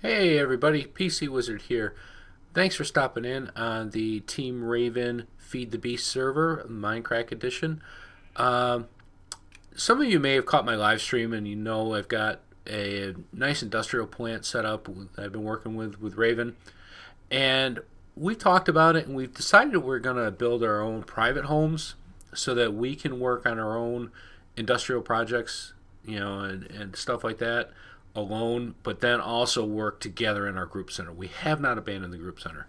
Hey everybody, PC Wizard here. Thanks for stopping in on the Team Raven Feed the Beast server, Mindcrack edition. Um, some of you may have caught my live stream and you know I've got a nice industrial plant set up I've been working with Raven. And we've talked about it and we've decided we're going to build our own private homes so that we can work on our own industrial projects, and stuff like that alone, but then also work together in our group center. We have not abandoned the group center.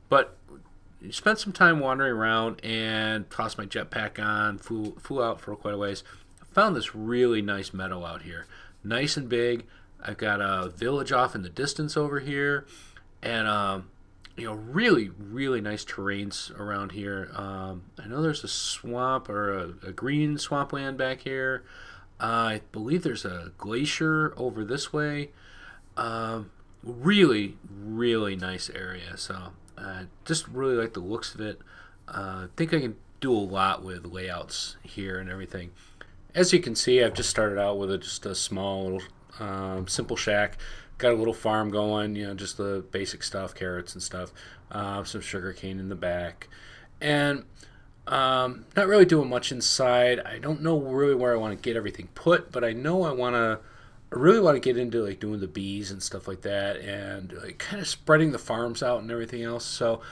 But spent some time wandering around and tossed my jetpack on, flew out for quite a ways. Found this really nice meadow out here. Nice and big. I've got a village off in the distance over here, and really, really nice terrains around here. I know there's a swamp or a green swampland back here. I believe there's a glacier over this way. Really, really nice area. So I just really like the looks of it. I think I can do a lot with layouts here and everything. As you can see, I've just started out with just a small little simple shack. Got a little farm going, just the basic stuff, carrots and stuff, some sugar cane in the back, and not really doing much inside. I don't know really where I want to get everything put, but I know I really want to get into like doing the bees and stuff like that, and like kind of spreading the farms out and everything else. So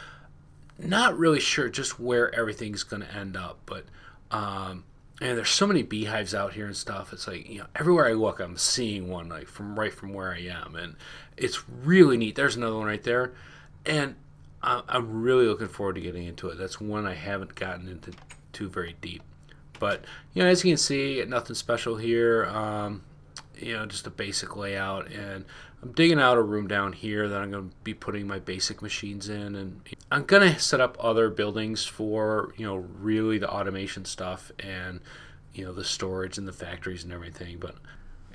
not really sure just where everything's going to end up, but and there's so many beehives out here and stuff. It's like, everywhere I look, I'm seeing one like from where I am, and it's really neat. There's another one right there, and I'm really looking forward to getting into it. That's one I haven't gotten into too very deep. But as you can see, nothing special here. Just a basic layout, and I'm digging out a room down here that I'm going to be putting my basic machines in, and I'm going to set up other buildings for really the automation stuff and the storage and the factories and everything. But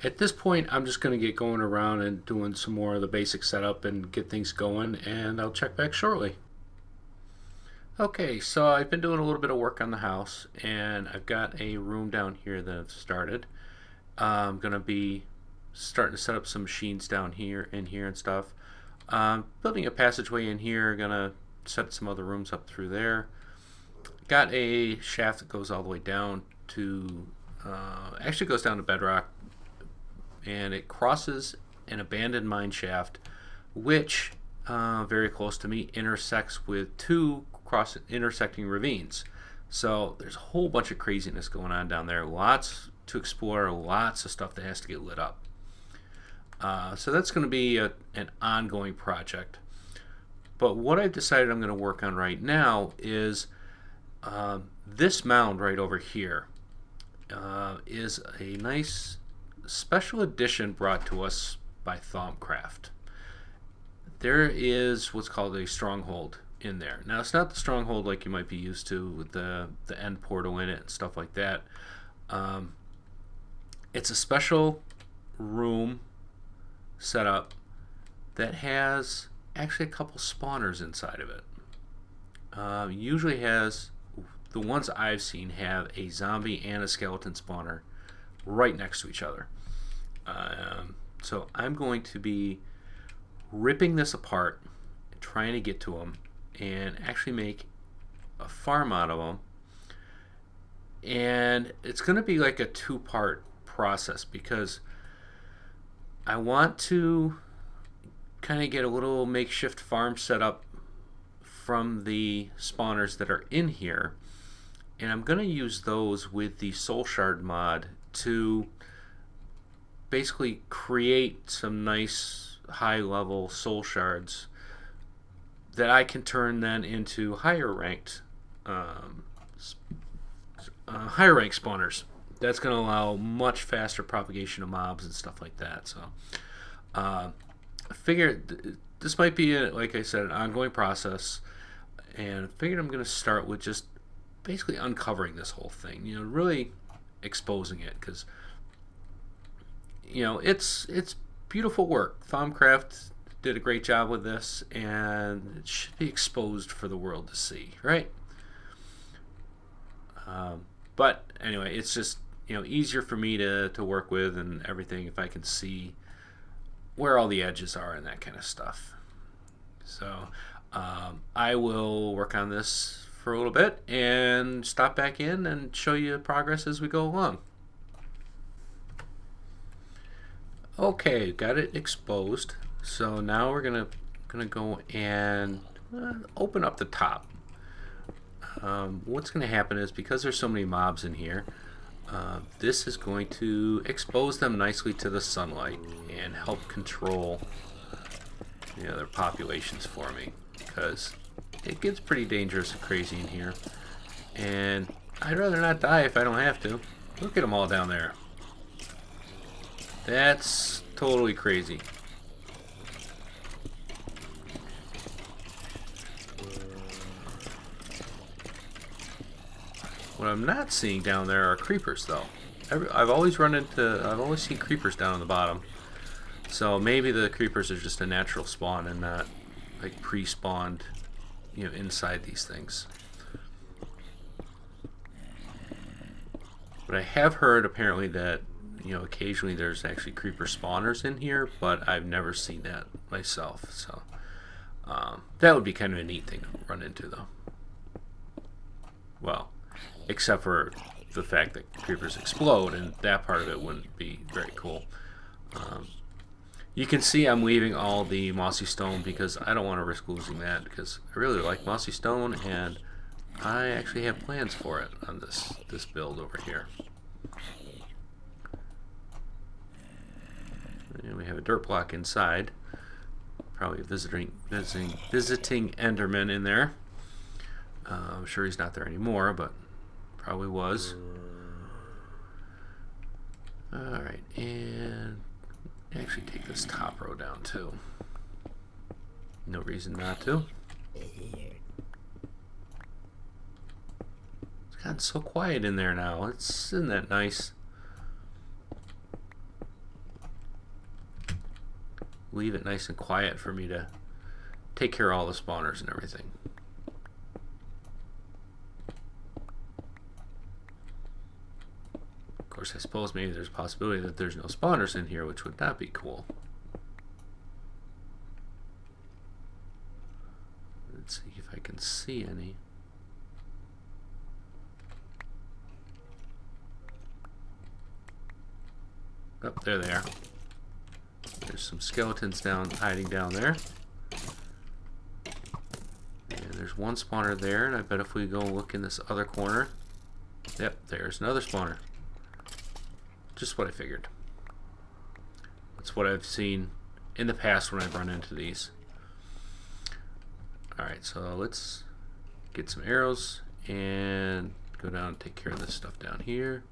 at this point, I'm just going to get going around and doing some more of the basic setup and get things going, and I'll check back shortly. Okay, so I've been doing a little bit of work on the house, and I've got a room down here that I've started. I'm going to be starting to set up some machines down here and stuff. Building a passageway in here, going to set some other rooms up through there. Got a shaft that goes all the way down to, actually goes down to bedrock, and it crosses an abandoned mine shaft, which, very close to me, intersects with two intersecting ravines. So there's a whole bunch of craziness going on down there. Lots to explore, lots of stuff that has to get lit up. So that's going to be an ongoing project. But what I've decided I'm going to work on right now is this mound right over here is a nice special edition brought to us by Thaumcraft. There is what's called a stronghold in there. Now, it's not the stronghold like you might be used to with the end portal in it and stuff like that. It's a special room setup that has actually a couple spawners inside of it. Usually has, the ones I've seen have a zombie and a skeleton spawner right next to each other. So I'm going to be ripping this apart, trying to get to them, and actually make a farm out of them. And it's going to be like a two-part process, because I want to kind of get a little makeshift farm set up from the spawners that are in here, and I'm going to use those with the soul shard mod to basically create some nice high level soul shards that I can turn then into higher ranked spawners. That's going to allow much faster propagation of mobs and stuff like that. So I figured this might be, like I said, an ongoing process, and I figured I'm going to start with just basically uncovering this whole thing, really exposing it, because it's beautiful work. Thaumcraft did a great job with this, and it should be exposed for the world to see, right? But anyway, it's just easier for me to work with and everything if I can see where all the edges are and that kind of stuff. So I will work on this for a little bit and stop back in and show you progress as we go along. Okay, got it exposed. So now we're gonna go and open up the top. What's gonna happen is, because there's so many mobs in here, this is going to expose them nicely to the sunlight and help control their populations for me, because it gets pretty dangerous and crazy in here, and I'd rather not die if I don't have to. Look at them all down there. That's totally crazy. What I'm not seeing down there are creepers, though. I've always seen creepers down on the bottom. So maybe the creepers are just a natural spawn and not like pre-spawned, inside these things. But I have heard apparently that occasionally there's actually creeper spawners in here, but I've never seen that myself. So that would be kind of a neat thing to run into, though. Well, except for the fact that creepers explode, and that part of it wouldn't be very cool. You can see I'm leaving all the mossy stone because I don't want to risk losing that, because I really like mossy stone and I actually have plans for it on this build over here. And we have a dirt block inside. Probably visiting Enderman in there. I'm sure he's not there anymore, but probably was. Alright, and actually take this top row down too. No reason not to. It's gotten so quiet in there now. Isn't that nice? Leave it nice and quiet for me to take care of all the spawners and everything. Of course, I suppose maybe there's a possibility that there's no spawners in here, which would not be cool. Let's see if I can see any. Oh, there they are. There's some skeletons hiding down there. And there's one spawner there, and I bet if we go look in this other corner, yep, there's another spawner. Just what I figured. That's what I've seen in the past when I've run into these. Alright, so let's get some arrows and go down and take care of this stuff down here.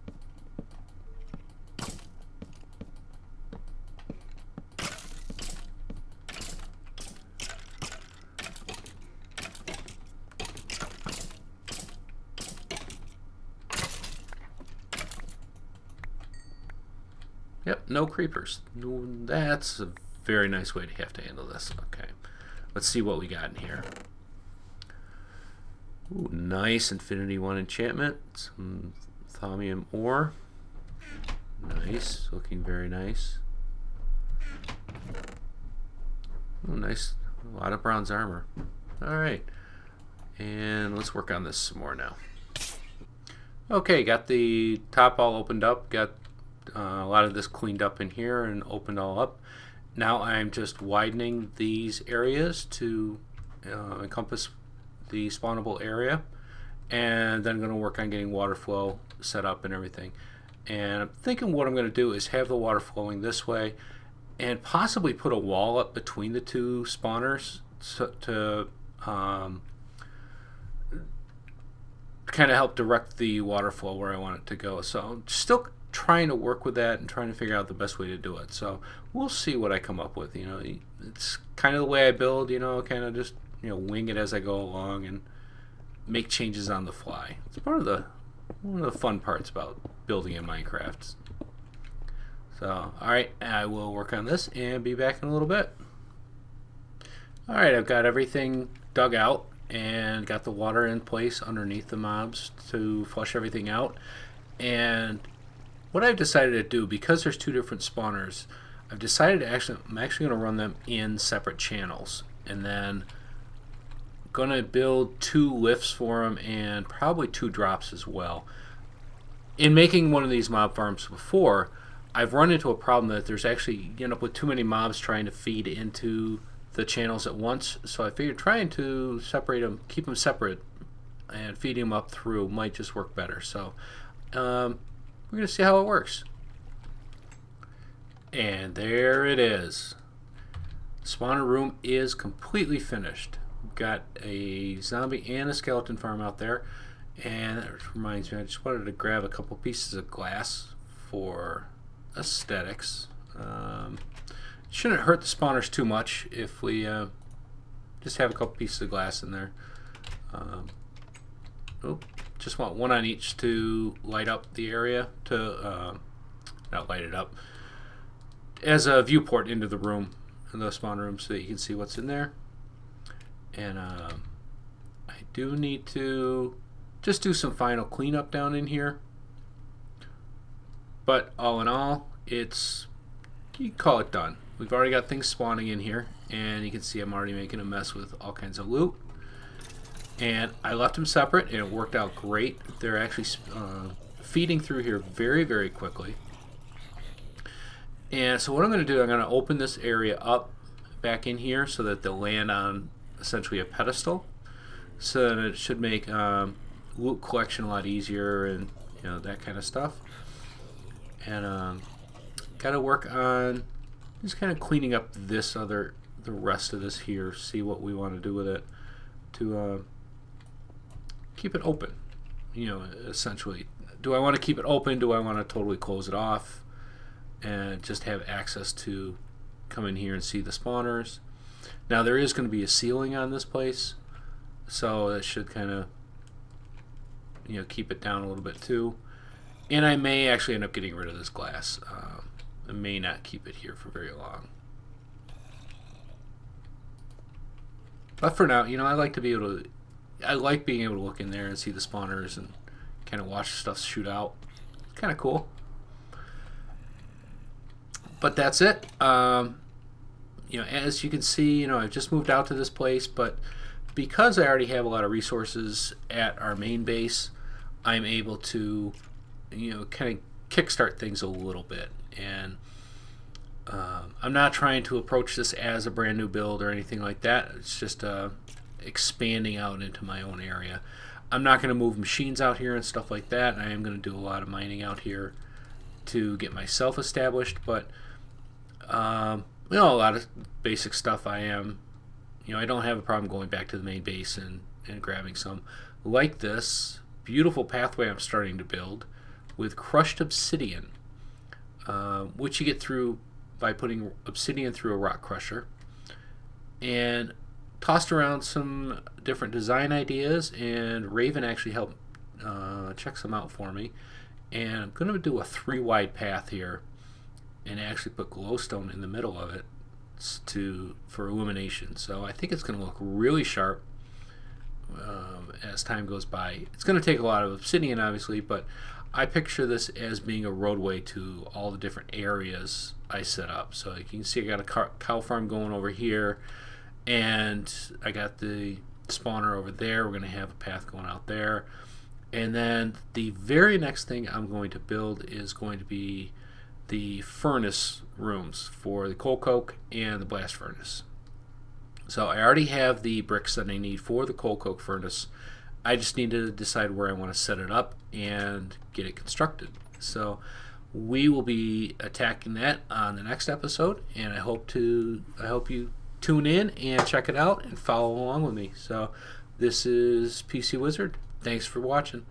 Yep, no creepers. That's a very nice way to have to handle this. Okay, let's see what we got in here. Ooh, nice Infinity 1 enchantment. Some thaumium ore. Nice, looking very nice. Oh, nice, a lot of bronze armor. Alright, and let's work on this some more now. Okay, got the top all opened up, got a lot of this cleaned up in here and opened all up. Now I'm just widening these areas to encompass the spawnable area, and then I'm going to work on getting water flow set up and everything. And I'm thinking what I'm going to do is have the water flowing this way and possibly put a wall up between the two spawners to kind of help direct the water flow where I want it to go. So I'm still trying to work with that and trying to figure out the best way to do it. So we'll see what I come up with. It's kind of the way I build, kind of just wing it as I go along and make changes on the fly. It's one of the fun parts about building in Minecraft. So alright, I will work on this and be back in a little bit. Alright, I've got everything dug out and got the water in place underneath the mobs to flush everything out. And what I've decided to do, because there's two different spawners, I've decided I'm actually going to run them in separate channels, and then going to build 2 lifts for them and probably 2 drops as well. In making one of these mob farms before, I've run into a problem that there's actually, you end up with too many mobs trying to feed into the channels at once. So I figured trying to separate them, keep them separate, and feeding them up through might just work better. So we're going to see how it works. And there it is. Spawner room is completely finished. We've got a zombie and a skeleton farm out there. And that reminds me, I just wanted to grab a couple pieces of glass for aesthetics. Shouldn't hurt the spawners too much if we just have a couple pieces of glass in there. Just want one on each to light up the area, to not light it up, as a viewport into the room, in the spawn room, so that you can see what's in there. And I do need to just do some final cleanup down in here. But all in all, you can call it done. We've already got things spawning in here, and you can see I'm already making a mess with all kinds of loot. And I left them separate, and it worked out great. They're actually feeding through here very, very quickly. And so what I'm going to do, I'm going to open this area up back in here so that they'll land on essentially a pedestal. So that it should make loot collection a lot easier, and that kind of stuff. And got to work on just kind of cleaning up the rest of this here, see what we want to do with it to keep it open. Essentially, do I want to keep it open? Do I want to totally close it off and just have access to come in here and see the spawners? Now there is going to be a ceiling on this place, so that should kind of keep it down a little bit too. And I may actually end up getting rid of this glass. I may not keep it here for very long. But for now, I like to be able to. I like being able to look in there and see the spawners and kind of watch stuff shoot out. It's kind of cool. But that's it. As you can see, I've just moved out to this place, but because I already have a lot of resources at our main base, I'm able to, kind of kickstart things a little bit. And I'm not trying to approach this as a brand new build or anything like that. It's just expanding out into my own area. I'm not going to move machines out here and stuff like that. I am going to do a lot of mining out here to get myself established, but a lot of basic stuff I don't have a problem going back to the main base and grabbing some. Like this beautiful pathway I'm starting to build with crushed obsidian, which you get through by putting obsidian through a rock crusher, and tossed around some different design ideas, and Raven actually helped check some out for me. And I'm going to do a 3 wide path here and actually put glowstone in the middle of it for illumination. So I think it's going to look really sharp as time goes by. It's going to take a lot of obsidian, obviously, but I picture this as being a roadway to all the different areas I set up. So you can see I got a cow farm going over here, and I got the spawner over there. We're going to have a path going out there. And then the very next thing I'm going to build is going to be the furnace rooms for the coal coke and the blast furnace. So I already have the bricks that I need for the coal coke furnace. I just need to decide where I want to set it up and get it constructed. So we will be attacking that on the next episode, and I hope you tune in and check it out and follow along with me. So this is PC Wizard. Thanks for watching.